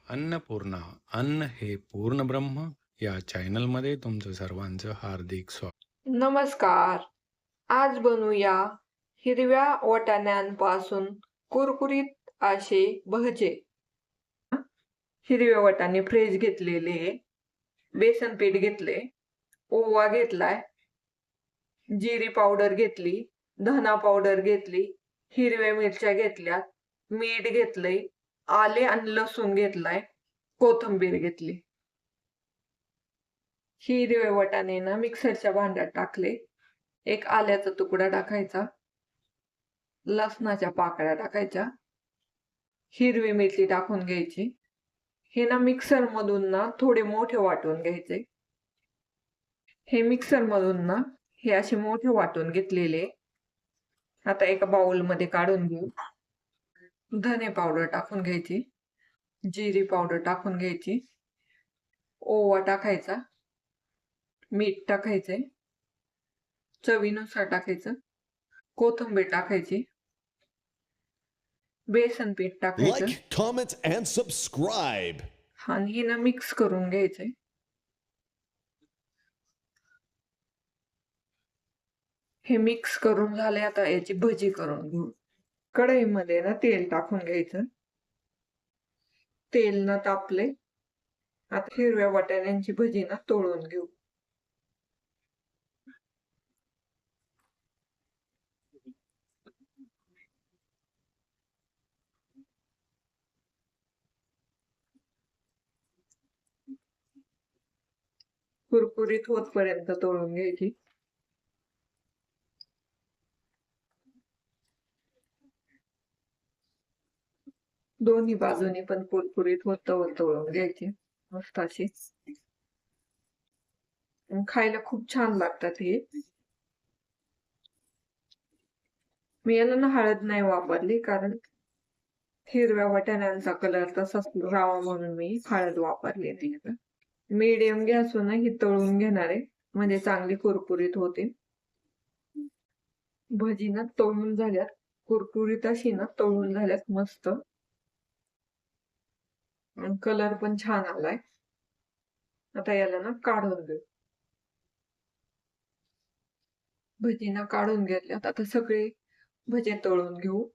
अन्नपूर्णा अन्न हे पूर्ण ब्रह्म या चॅनलमध्ये तुमचं सर्वांचं हार्दिक स्वागत. नमस्कार. आज बनवूया हिरव्या वाटाण्यांपासून कुरकुरीत असे भजे. हिरवे वाटाणे फ्रेश घेतलेले, बेसन पीठ घेतले, ओवा घेतलाय, जिरी पावडर घेतली, धना पावडर घेतली, हिरव्या मिरच्या घेतल्या, मीठ घेतलंय, आले आणि लसूण घेतलाय, कोथिंबीर घेतली. हिरवे वाटाणे ना मिक्सरच्या भांड्यात टाकले. एक आल्याचा तुकडा टाकायचा, लसणाच्या पाकळ्या टाकायच्या, हिरवी मिरची टाकून घ्यायची. हे ना मिक्सर मधून ना थोडे मोठे वाटून घ्यायचे. हे मिक्सर मधून ना हे असे मोठे वाटून घेतलेले आता एका बाउल मध्ये काढून घेऊ. धने पावडर टाकून घ्यायची, जिरी पावडर टाकून घ्यायची, ओवा टाकायचा, मीठ टाकायचे, चवीनुसार टाकायचं, कोथिंबीर टाकायची, बेसन पीठ टाकायचं Like, comment, and subscribe. आणि हे ना मिक्स करून घ्यायचंय. हे मिक्स करून झाले. आता याची भजी करून घेऊ. कढईमध्ये ना तेल टाकून घ्यायचं. तेल न तापले. आता हिरव्या वाटाण्यांची भजी ना तळून घेऊ. कुरकुरीत होतपर्यंत तळून घ्यायची. दोन्ही बाजूनी पण कुरकुरीत होत तळून घ्यायची मस्त अशी. खायला खूप छान लागतात हे. मी याला ना हळद नाही वापरली, कारण हिरव्या वाटाण्यांचा कलर तसाच राहावा म्हणून मी हळद वापरली ती. मीडियम गॅसवर ही तळून घेणार आहे, म्हणजे चांगली कुरकुरीत होते. भजी ना तळून झाल्यात, कुरकुरीत अशी ना तळून झाल्यात मस्त. कलर पण छान आलाय. आता याला ना काढून घेऊ. भजी ना काढून घेतल्यात. आता सगळे भजे तळून घेऊ.